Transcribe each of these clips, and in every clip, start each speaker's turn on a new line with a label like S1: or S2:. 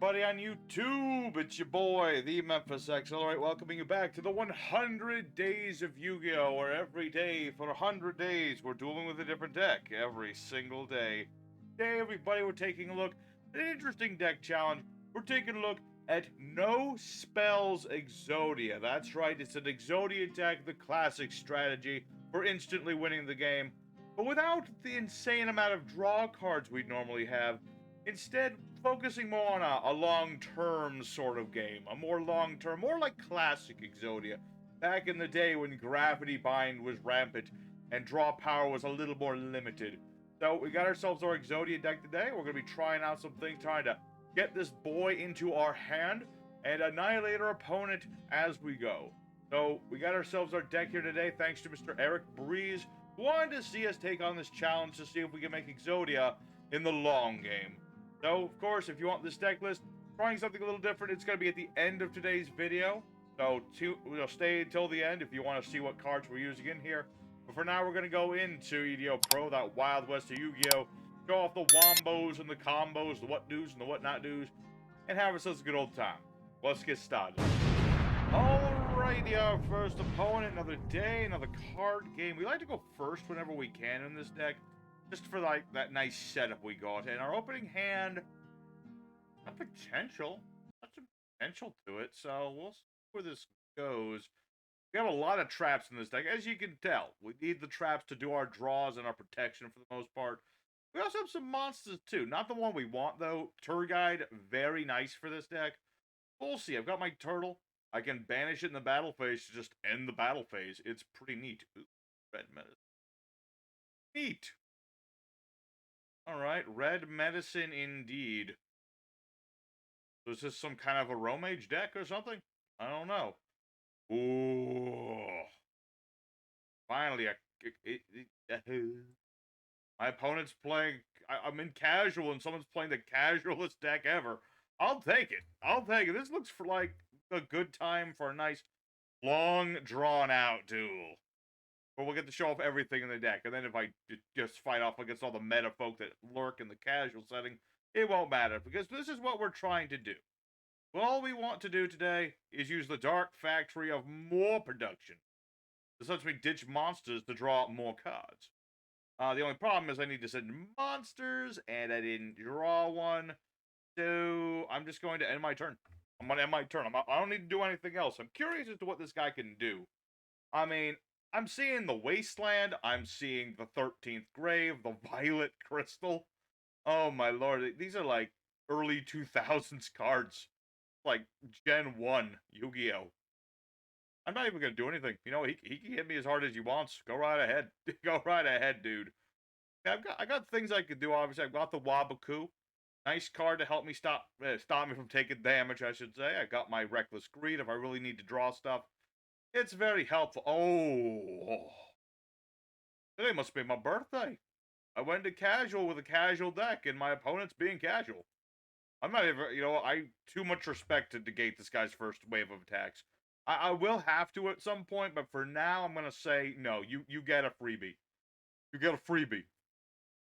S1: everybody on YouTube? It's your boy, the Memphis Accelerate, welcoming you back to the 100 Days of Yu-Gi-Oh! Where every day, for 100 days, we're dueling with a different deck. Every single day. Today, everybody, we're taking a look at an interesting deck challenge. We're taking a look at No Spells Exodia. That's right, it's an Exodia deck, the classic strategy for instantly winning the game, but without the insane amount of draw cards we'd normally have. Instead, focusing more on a long-term sort of game. A more long-term, more like classic Exodia. Back in the day when Gravity Bind was rampant and draw power was a little more limited. So we got ourselves our Exodia deck today. We're going to be trying out some things, trying to get this boy into our hand and annihilate our opponent as we go. So we got ourselves our deck here today thanks to Mr. Eric Breeze, who wanted to see us take on this challenge to see if we can make Exodia in the long game. So, of course, if you want this deck list, trying something a little different, it's going to be at the end of today's video. So, stay until the end if you want to see what cards we're using in here. But for now, we're going to go into Yu-Gi-Oh! Pro, that Wild West of Yu-Gi-Oh! Show off the wombos and the combos, the what do's and the what not do's, and have ourselves a good old time. Let's get started. Alrighty, our first opponent, another day, another card game. We like to go first whenever we can in this deck, just for like that nice setup we got. And our opening hand, a potential, that's some potential to it. So we'll see where this goes. We have a lot of traps in this deck, as you can tell. We need the traps to do our draws and our protection for the most part. We also have some monsters too. Not the one we want though. Tour Guide, very nice for this deck. We'll see. I've got my turtle. I can banish it in the battle phase to just end the battle phase. It's pretty neat. Ooh, red medicine. Neat. Alright, red medicine indeed. So is this some kind of a Romage deck or something? I don't know. Ooh. Finally, my opponent's playing... I'm in casual and someone's playing the casualest deck ever. I'll take it. I'll take it. This looks for like a good time for a nice, long, drawn-out duel. Where we'll get to show off everything in the deck. And then if I just fight off against all the meta folk that lurk in the casual setting, it won't matter. Because this is what we're trying to do. All we want to do today is use the Dark Factory of more production. This lets me ditch monsters to draw more cards. The only problem is I need to send monsters, and I didn't draw one. So I'm just going to end my turn. I'm going to end my turn. I don't need to do anything else. I'm curious as to what this guy can do. I mean, I'm seeing the Wasteland. I'm seeing the 13th Grave, the Violet Crystal. Oh my lord, these are like early 2000s cards. Like Gen 1 Yu-Gi-Oh! I'm not even going to do anything. You know, he can hit me as hard as he wants. Go right ahead. Go right ahead, dude. Yeah, I got things I could do, obviously. I've got the Wabaku. Nice card to help me stop me from taking damage, I should say. I got my Reckless Greed if I really need to draw stuff. It's very helpful. Oh. Today must be my birthday. I went to casual with a casual deck, and my opponent's being casual. I'm not even, you know, I too much respect to negate this guy's first wave of attacks. I will have to at some point, but for now, I'm going to say, no, you get a freebie. You get a freebie.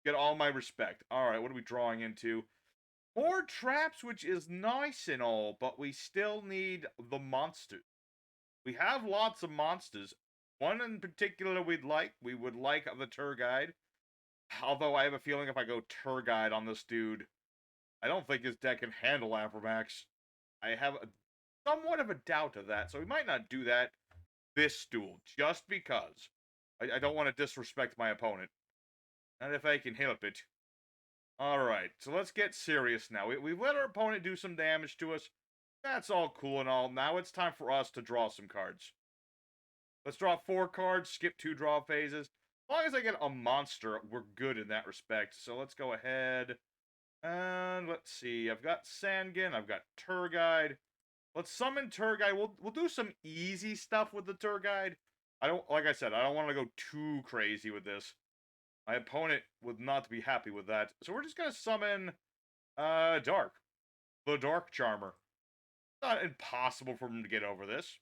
S1: Get all my respect. Alright, what are we drawing into? More traps, which is nice and all, but we still need the monsters. We have lots of monsters. One in particular we would like the Tour Guide. Although I have a feeling if I go Tour Guide on this dude, I don't think his deck can handle Afromax. I have somewhat of a doubt of that, so we might not do that this duel, just because. I don't want to disrespect my opponent. And if I can help it. Alright, so let's get serious now. We've let our opponent do some damage to us. That's all cool and all. Now it's time for us to draw some cards. Let's draw 4 cards, skip 2 draw phases. As long as I get a monster, we're good in that respect. So let's go ahead. And let's see. I've got Sangin. I've got Tour Guide. Let's summon Tour Guide. We'll do some easy stuff with the Tour Guide. Like I said, I don't want to go too crazy with this. My opponent would not be happy with that. So we're just going to summon Dark. The Dark Charmer. It's not impossible for him to get over this.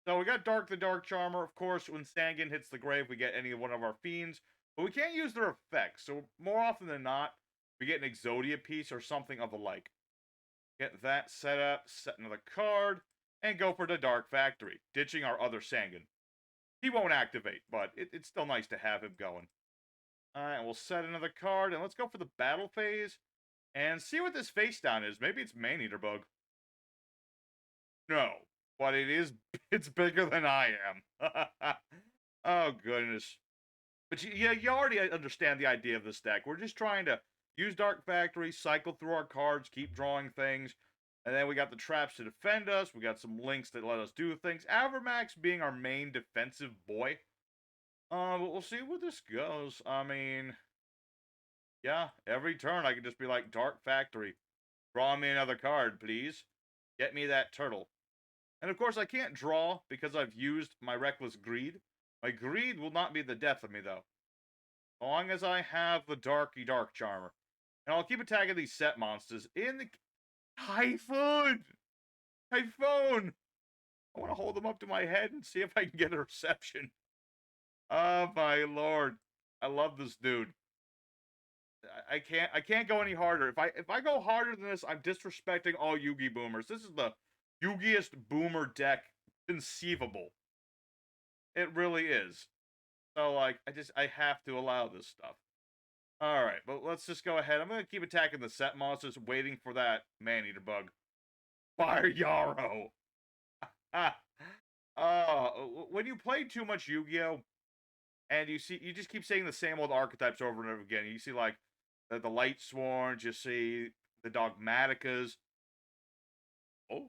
S1: So we got Dark the Dark Charmer. Of course, when Sangin hits the grave, we get any one of our fiends. But we can't use their effects. So more often than not, we get an Exodia piece or something of the like. Get that set up, set another card, and go for the Dark Factory, ditching our other Sangan. He won't activate, but it's still nice to have him going. Alright, we'll set another card, and let's go for the battle phase, and see what this face down is. Maybe it's Maneater Bug. No, but it's bigger than I am. Oh, goodness. But you already understand the idea of this deck. We're just trying to use Dark Factory, cycle through our cards, keep drawing things, and then we got the traps to defend us. We got some links that let us do things. Avermax being our main defensive boy. But we'll see where this goes. I mean, yeah, every turn I can just be like, Dark Factory, draw me another card, please. Get me that turtle. And of course, I can't draw because I've used my Reckless Greed. My greed will not be the death of me, though. As long as I have the Dark Charmer. And I'll keep attacking these set monsters in the... Typhoon! Typhoon! I want to hold them up to my head and see if I can get a reception. Oh, my lord. I love this dude. I can't go any harder. If I go harder than this, I'm disrespecting all Yugi boomers. This is the Yugiest boomer deck conceivable. It really is. So, like, I have to allow this stuff. Alright, but let's just go ahead. I'm going to keep attacking the set monsters, waiting for that Maneater Bug. Fire Yarrow! When you play too much Yu-Gi-Oh! And you just keep saying the same old archetypes over and over again. You see, like, the Light Sworns, you see the Dogmaticas. Oh.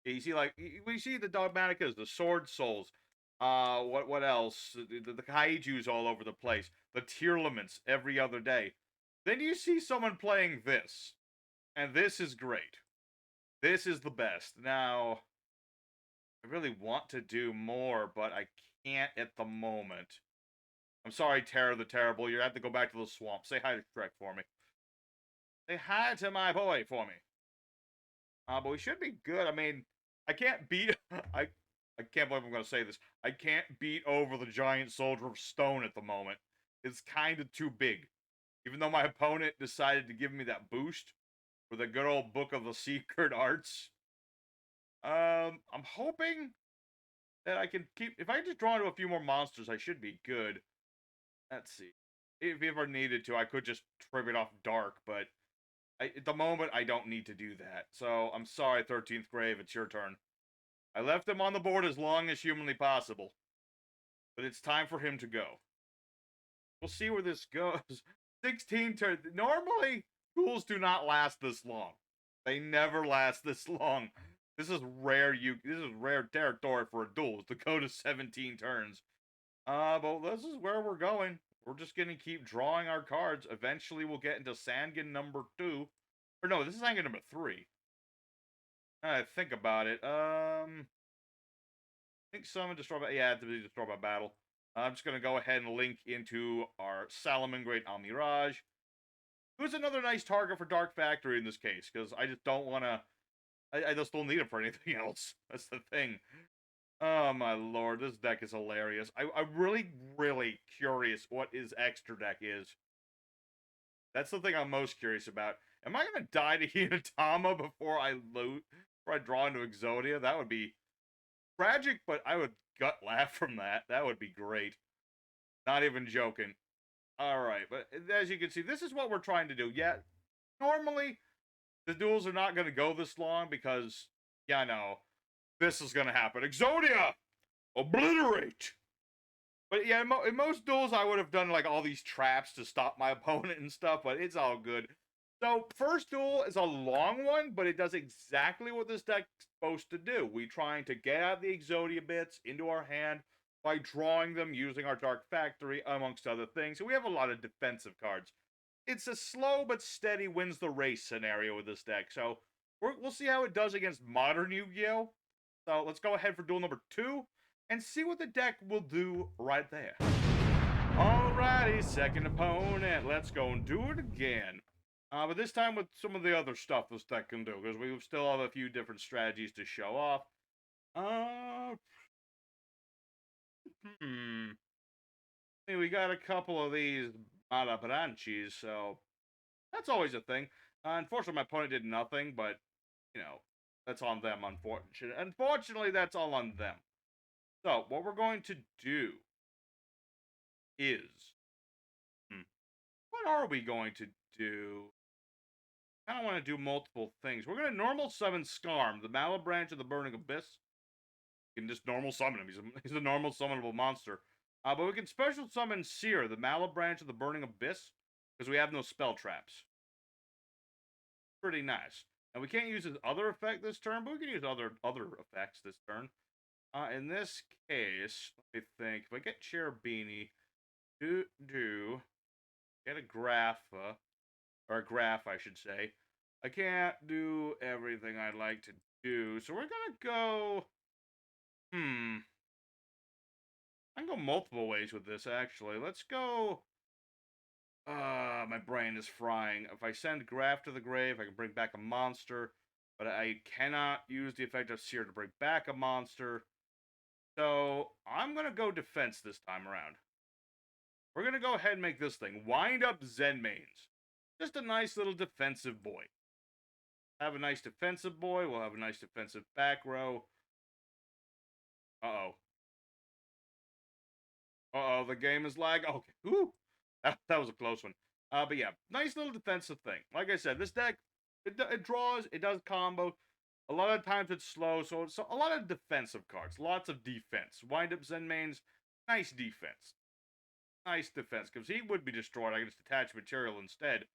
S1: You see, like, we see the Dogmaticas, the Sword Souls. What else? The Kaijus all over the place. The Tearlaments every other day. Then you see someone playing this. And this is great. This is the best. Now, I really want to do more, but I can't at the moment. I'm sorry, Terror the Terrible. You have to go back to the swamp. Say hi to Shrek for me. Say hi to my boy for me. But we should be good. I mean, I can't beat... I can't believe I'm going to say this. I can't beat over the giant soldier of stone at the moment. It's kind of too big. Even though my opponent decided to give me that boost for the good old Book of the Secret Arts. I'm hoping that I can keep... If I just draw into a few more monsters, I should be good. Let's see. If ever needed to, I could just trip it off Dark, but at the moment, I don't need to do that. So, I'm sorry, 13th Grave, it's your turn. I left him on the board as long as humanly possible. But it's time for him to go. We'll see where this goes. 16 turns. Normally, duels do not last this long. They never last this long. This is rare. This is rare territory for a duel, to go to 17 turns. But this is where we're going. We're just gonna keep drawing our cards. Eventually, we'll get into Sangan number 2. Or no, this is Sangan number 3. Think about it. I think summon, destroy by... Yeah, destroy by battle. I'm just going to go ahead and link into our Salamangreat Almirage. Who's another nice target for Dark Factory in this case, because I just don't want to... I just don't need him for anything else. That's the thing. Oh, my lord. This deck is hilarious. I'm really, really curious what his extra deck is. That's the thing I'm most curious about. Am I going to die to Hinatama before I loot? Before I draw into Exodia? That would be tragic, but I would gut laugh from that. That would be great. Not even joking. Alright, but as you can see, this is what we're trying to do. Yeah, normally, the duels are not going to go this long because, yeah, no, this is going to happen. Exodia! Obliterate! But yeah, in most duels, I would have done, like, all these traps to stop my opponent and stuff, but it's all good. So, first duel is a long one, but it does exactly what this deck's supposed to do. We're trying to get out the Exodia bits into our hand by drawing them using our Dark Factory, amongst other things. So we have a lot of defensive cards. It's a slow but steady wins the race scenario with this deck. So we'll see how it does against modern Yu-Gi-Oh! So let's go ahead for duel number 2 and see what the deck will do right there. Alrighty, second opponent. Let's go and do it again. But this time with some of the other stuff this deck can do, because we still have a few different strategies to show off. I mean, we got a couple of these Malabranchis, so that's always a thing. Unfortunately, my opponent did nothing, but, you know, that's on them, unfortunately, that's all on them. So, what we're going to do is... what are we going to do? I don't want to do multiple things. We're going to normal summon Skarm, the Malabranch of the Burning Abyss. You can just normal summon him. He's a normal summonable monster. But we can special summon Seer, the Malabranch of the Burning Abyss, because we have no spell traps. Pretty nice. And we can't use his other effect this turn, but we can use other effects this turn. In this case, let me think. If I get Cherubini, get a Grapha, or a Graph, I should say. I can't do everything I'd like to do, so we're gonna go... I can go multiple ways with this, actually. Let's go... my brain is frying. If I send Graph to the grave, I can bring back a monster, but I cannot use the effect of Seer to bring back a monster. So, I'm gonna go defense this time around. We're gonna go ahead and make this thing. Wind up Zenmaines. Just a nice little defensive boy. Have a nice defensive boy. We'll have a nice defensive back row. Uh-oh. Uh-oh, the game is lag. Okay. Whew. That was a close one. But yeah, nice little defensive thing. Like I said, this deck, it draws, it does combo. A lot of times it's slow, so it's a lot of defensive cards. Lots of defense. Wind up Zenmaines, nice defense. Nice defense, because he would be destroyed. I can just attach material instead.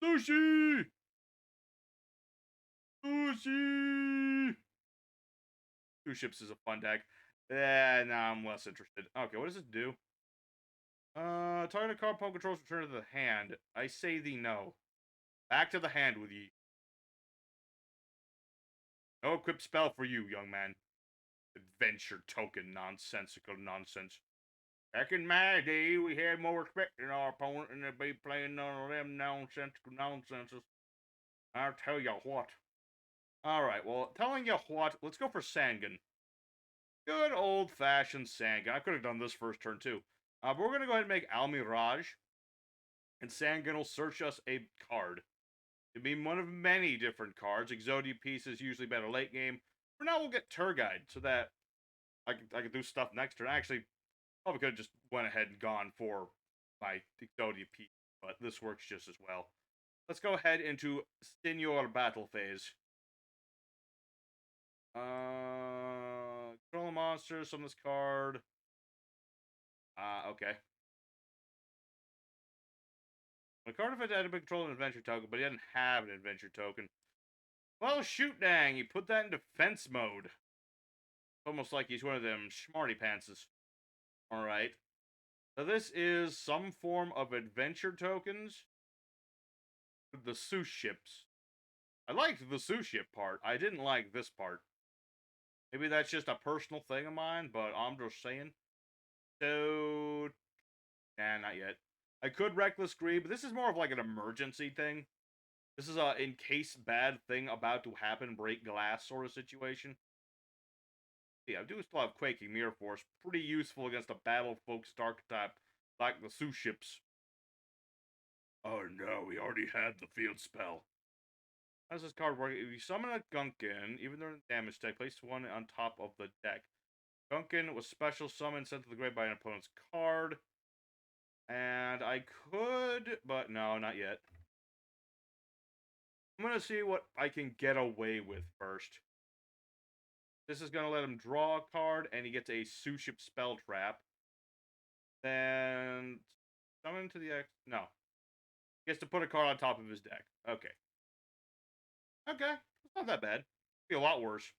S1: Sushi! Sushi! Suships is a fun deck. Nah, I'm less interested. Okay, what does this do? Target card opponent controls return to the hand. I say thee no. Back to the hand with ye. No equipped spell for you, young man. Adventure token nonsensical nonsense. Back in my day, we had more respect in our opponent and they'd be playing none of them nonsensical nonsenses. I'll tell you what. Alright, well, telling you what, let's go for Sangan. Good old-fashioned Sangan. I could have done this first turn, too. But we're going to go ahead and make Almiraj. And Sangan will search us a card. It'll be one of many different cards. Exodia pieces usually better late game. For now, we'll get Turgide, so that I can do stuff next turn. Actually, probably could have just went ahead and gone for my Exodia piece, but this works just as well. Let's go ahead into Senior Battle Phase. Control a monster, summon this card. Okay. The card effect had to be control an adventure token, but he didn't have an adventure token. Well, shoot dang, he put that in defense mode. It's almost like he's one of them smarty pantses. Alright. So this is some form of adventure tokens. The Suships. I liked the Suship part. I didn't like this part. Maybe that's just a personal thing of mine, but I'm just saying. So... nah, not yet. I could Reckless Greed, but this is more of like an emergency thing. This is a in case bad thing about to happen, break glass sort of situation. Yeah, I do still have Quaking Mirror Force. Pretty useful against a battle-focused archetype like the Suships. Oh no, we already had the field spell. How does this card work? If you summon a Gunkin, even during the damage deck, place one on top of the deck. Gunkin was special summoned sent to the grave by an opponent's card. And I could, but no, not yet. I'm going to see what I can get away with first. This is going to let him draw a card, and he gets a Suship spell trap. Then, summon to the X. No. He gets to put a card on top of his deck. Okay. Okay. It's not that bad. It'd be a lot worse.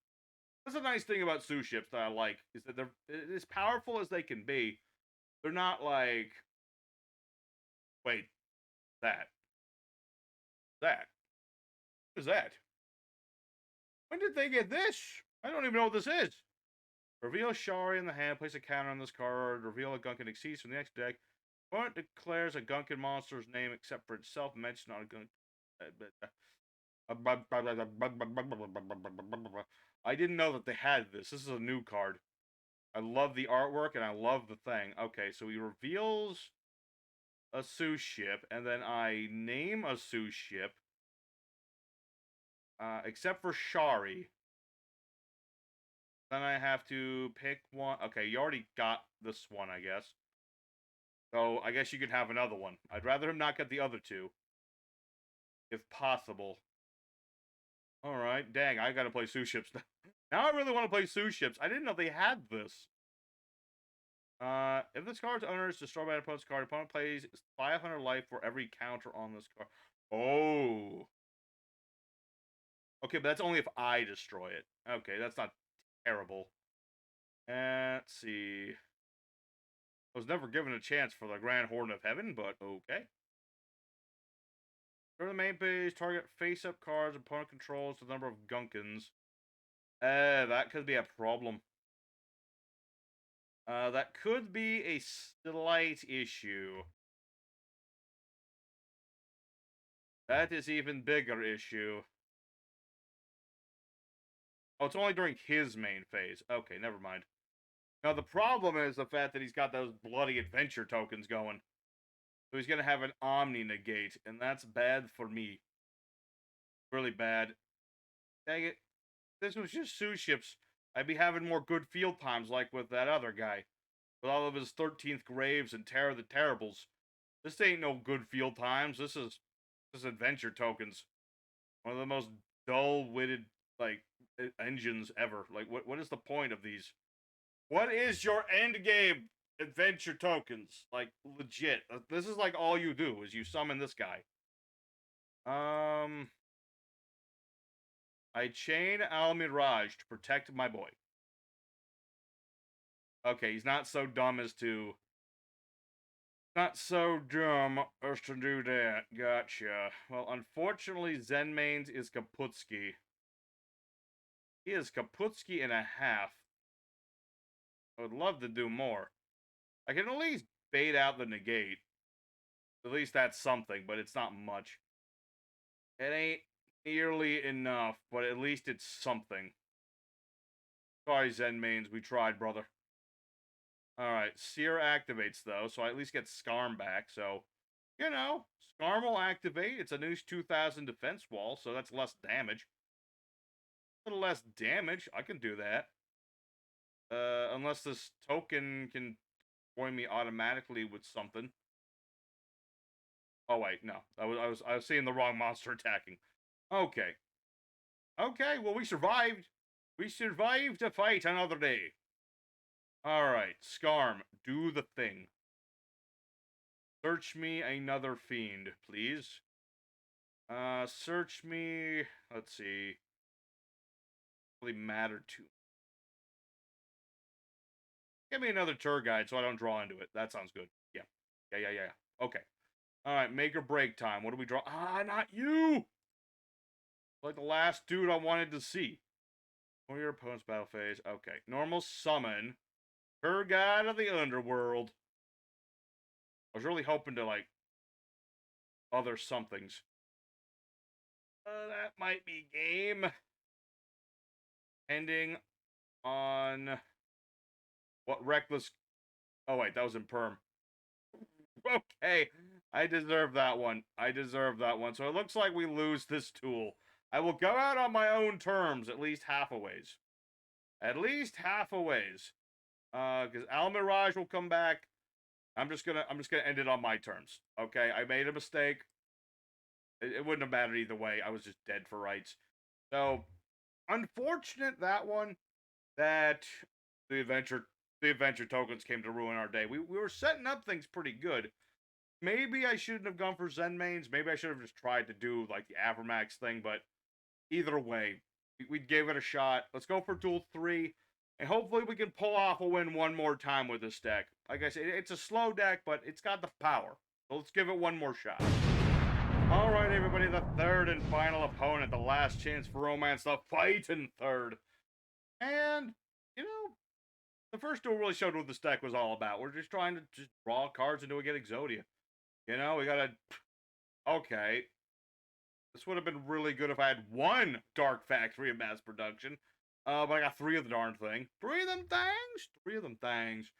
S1: That's a nice thing about Suships that I like, is that they're as powerful as they can be. They're not like... wait. That. What is that? When did they get this? I don't even know what this is. Reveal Shari in the hand, place a counter on this card, reveal a Gunkin Exceeds from the next deck. Opponent declares a Gunkin monster's name except for itself, mentioned on a Gunkin. I didn't know that they had this. This is a new card. I love the artwork and I love the thing. Okay, so he reveals a Suship, and then I name a Suship. Except for Shari. Then I have to pick one. Okay, you already got this one, I guess. So, I guess you could have another one. I'd rather him not get the other two. If possible. Alright, dang, I gotta play Suships now. Now I really want to play Suships. I didn't know they had this. If this card's owner is destroyed by an opponent's card, opponent plays 500 life for every counter on this card. Oh. Okay, but that's only if I destroy it. Okay, that's not terrible. Let's see. I was never given a chance for the Grand Horn of Heaven, but okay. Go to the main page, target face-up cards, opponent controls the number of Gunkins. That could be a problem. That could be a slight issue. That is even bigger issue. Oh, it's only during his main phase. Okay, never mind. Now, the problem is the fact that he's got those bloody adventure tokens going. So he's going to have an Omni negate, and that's bad for me. Really bad. Dang it. This was just Suships. I'd be having more good field times like with that other guy. With all of his 13th Graves and Terror of the Terribles. This ain't no good field times. This is adventure tokens. One of the most dull-witted, like, engines ever. Like, what is the point of these? What is your end game adventure tokens? Like, legit. This is like all you do is you summon this guy. I chain Al Mirage to protect my boy. Okay, he's not so dumb as to... Not so dumb as to do that. Gotcha. Well, unfortunately, Zenmain's is Kaputski. He is Kaputski and a half. I would love to do more. I can at least bait out the negate. At least that's something, but it's not much. It ain't nearly enough, but at least it's something. Sorry, Zenmains, we tried, brother. Alright, Seer activates, though, so I at least get Skarm back, so... You know, Skarm will activate. It's a new 2,000 defense wall, so that's less damage. A little less damage, I can do that. Unless this token can join me automatically with something. Oh wait, no. I was seeing the wrong monster attacking. Okay. Okay, well we survived. We survived to fight another day. Alright, Skarm, do the thing. Search me another fiend, please. Search me, let's see. Really matter to me. Give me another tour guide so I don't draw into it. That sounds good. Yeah. Yeah. Okay. Alright, make or break time. What do we draw? Ah, not you! Like the last dude I wanted to see. Or your opponent's battle phase. Okay. Normal summon. Tour guide of the underworld. I was really hoping to, like, other somethings. That might be game. Ending on... What reckless... Oh, wait, that was in perm. Okay, I deserve that one. I deserve that one. So it looks like we lose this tool. I will go out on my own terms, at least half a ways. At least half a ways. Because Al Mirage will come back. I'm just gonna end it on my terms. Okay, I made a mistake. It wouldn't have mattered either way. I was just dead for rights. So, unfortunate that one. That the adventure tokens came to ruin our day. We were setting up things pretty good. Maybe I shouldn't have gone for Zenmains. Maybe I should have just tried to do, like, the Avermax thing. But either way, we gave it a shot. Let's go for Duel 3. And hopefully we can pull off a win one more time with this deck. Like I said, it's a slow deck, but it's got the power. So let's give it one more shot. Alright, everybody, the third and final opponent. The last chance for romance. The fight in third. And, you know, the first duel really showed what this deck was all about. We're just trying to just draw cards until we get Exodia. You know, we gotta... Okay. This would have been really good if I had one Dark Factory in mass production. But I got 3 of the darn thing. 3 of them things? 3 of them things.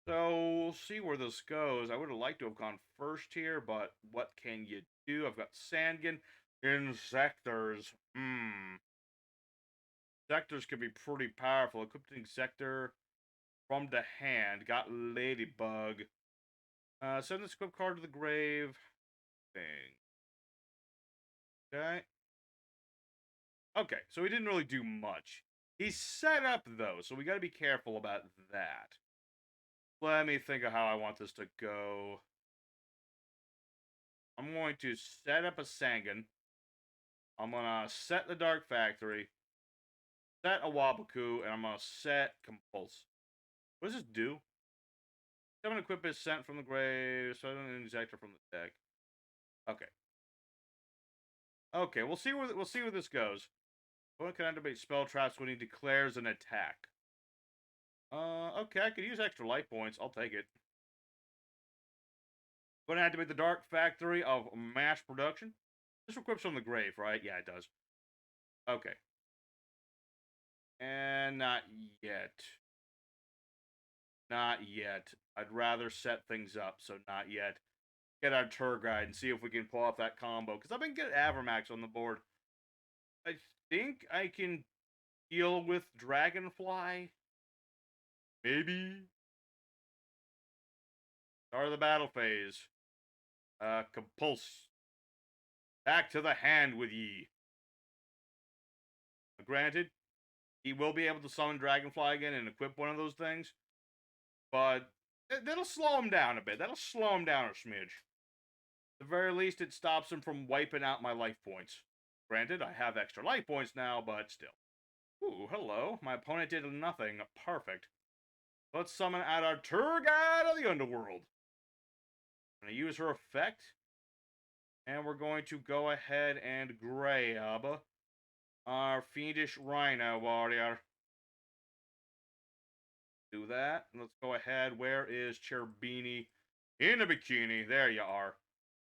S1: So, we'll see where this goes. I would have liked to have gone first here, but what can you do? I've got Sandgen. Inzektors. Inzektors can be pretty powerful. Equipped Inzektor from the hand. Got Ladybug. Send this equip card to the grave. Thing. Okay. Okay, so he didn't really do much. He's set up, though, so we gotta be careful about that. Let me think of how I want this to go. I'm going to set up a Sangan. I'm gonna set the Dark Factory. Set a Wabaku, and I'm gonna set Compulse. What does this do? 7 equip is sent from the grave, 7 Inzektor from the deck. Okay. Okay, we'll see where this goes. Opponent can activate spell traps when he declares an attack. Okay, I could use extra life points. I'll take it. Gonna activate the Dark Factory of Mass Production. This equips from the grave, right? Yeah, it does. Okay. And not yet. Not yet. I'd rather set things up, so not yet. Get our tour guide and see if we can pull off that combo. Because I've been getting Avermax on the board. I think I can deal with Dragonfly. Maybe. Start of the battle phase. Compulse. Back to the hand with ye. Granted, he will be able to summon Dragonfly again and equip one of those things. But that'll slow him down a bit. That'll slow him down a smidge. At the very least, it stops him from wiping out my life points. Granted, I have extra life points now, but still. Ooh, hello. My opponent did nothing. Perfect. Let's summon out our tour guide of the underworld. I'm going to use her effect. And we're going to go ahead and grab our Fiendish Rhino Warrior. Do that. Let's go ahead. Where is Cherbini? In a bikini. There you are.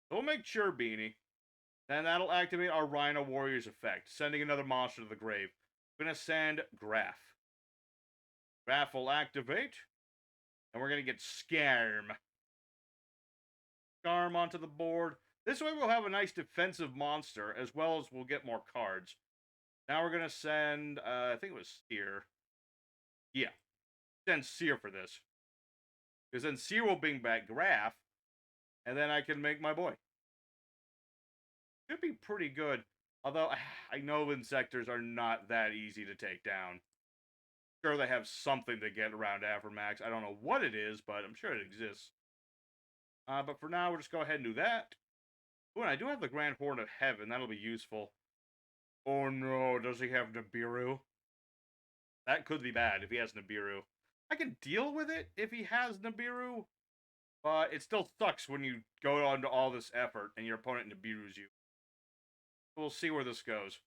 S1: So we'll make Cherbini. Then that'll activate our Rhino Warrior's effect, sending another monster to the grave. We're going to send Graph. Graph will activate. And we're going to get Skarm. Skarm onto the board. This way we'll have a nice defensive monster, as well as we'll get more cards. Now we're going to send, I think it was Seer. Yeah. Send Seer for this. Because then Seer will bring back Graph. And then I can make my boy. Should be pretty good. Although, I know Inzektors are not that easy to take down. Sure, they have something to get around Avermax. I don't know what it is, but I'm sure it exists. But for now, we'll just go ahead and do that. Oh, and I do have the Grand Horn of Heaven. That'll be useful. Oh no, does he have Nibiru? That could be bad if he has Nibiru. I can deal with it if he has Nibiru, but it still sucks when you go on to all this effort and your opponent Nibiru's you. We'll see where this goes.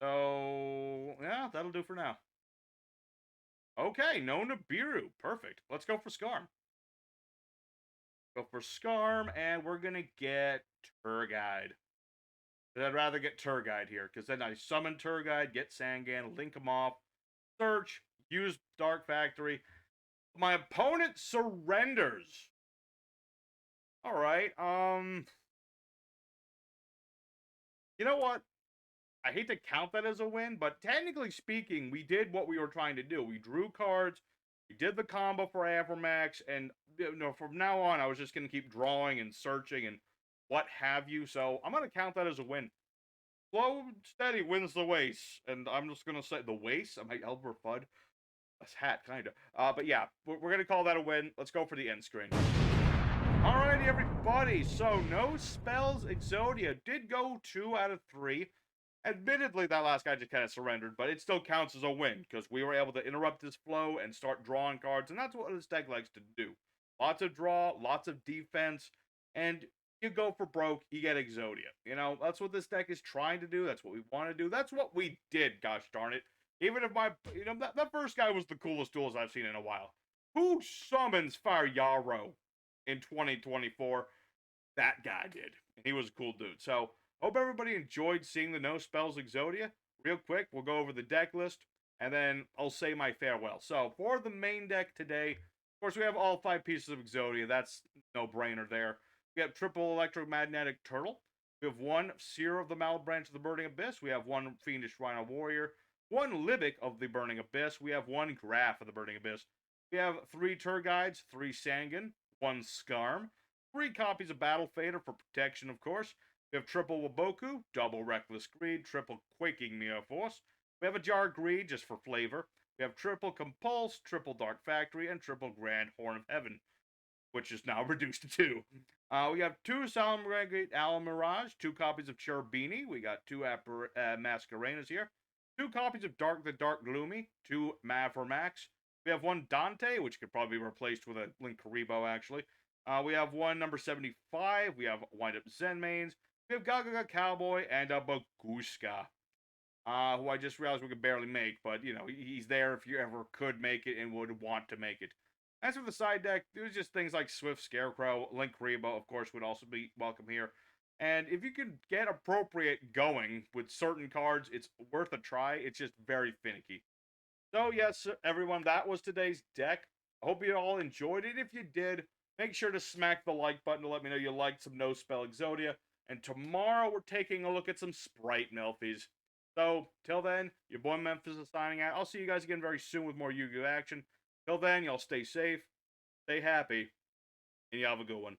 S1: So, yeah, that'll do for now. Okay, no Nibiru. Perfect. Let's go for Skarm. Go for Skarm, and we're going to get Tour Guide. I'd rather get Tour Guide here, because then I summon Tour Guide, get Sangan, link him off, search, use Dark Factory. My opponent surrenders. Alright, you know what? I hate to count that as a win, but technically speaking, we did what we were trying to do. We drew cards, we did the combo for Avermax, and from now on, I was just going to keep drawing and searching and what have you. So I'm going to count that as a win. Slow and steady wins the race, and I'm just going to say the race. I'm like Elmer Fudd. That's hat, kind of. But yeah, we're going to call that a win. Let's go for the end screen. Alrighty, everybody. So no spells. Exodia did go 2 out of 3. Admittedly, that last guy just kind of surrendered, but it still counts as a win, because we were able to interrupt his flow and start drawing cards, and that's what this deck likes to do. Lots of draw, lots of defense, and you go for broke, you get Exodia. You know, that's what this deck is trying to do, that's what we want to do, that's what we did, gosh darn it. Even if that first guy was the coolest duels I've seen in a while. Who summons Fire Yarrow in 2024? That guy did. He was a cool dude, so hope everybody enjoyed seeing the No Spells Exodia. Real quick, we'll go over the deck list, and then I'll say my farewell. So, for the main deck today, of course, we have all 5 pieces of Exodia. That's no-brainer there. We have triple Electromagnetic Turtle. We have one Seer of the Malbranch of the Burning Abyss. We have one Fiendish Rhino Warrior. One Libic of the Burning Abyss. We have one Graph of the Burning Abyss. We have 3 Turguides, 3 Sangan, 1 Skarm, 3 copies of Battle Fader for protection, of course. We have triple Waboku, double Reckless Greed, triple Quaking Force. We have a Jar Greed just for flavor. We have triple Compulse, triple Dark Factory, and triple Grand Horn of Heaven, which is now reduced to 2. We have 2 Salamangreat Alum Mirage, 2 copies of Cherubini. We got 2 Mascarenas here. 2 copies of Dark the Dark Gloomy, 2 Max. We have 1 Dante, which could probably be replaced with a Link Karibo, actually. We have 1 number 75. We have Wind Up Zen Mains. We have Gaga Cowboy and a Baguska, who I just realized we could barely make, but, you know, he's there if you ever could make it and would want to make it. As for the side deck, it was just things like Swift Scarecrow, Link Karibo, of course, would also be welcome here. And if you can get appropriate going with certain cards, it's worth a try. It's just very finicky. So, yes, everyone, that was today's deck. I hope you all enjoyed it. If you did, make sure to smack the like button to let me know you liked some No Spell Exodia. And tomorrow, we're taking a look at some Sprite Melfies. So, till then, your boy Memphis is signing out. I'll see you guys again very soon with more Yu-Gi-Oh! Action. Till then, y'all stay safe, stay happy, and you have a good one.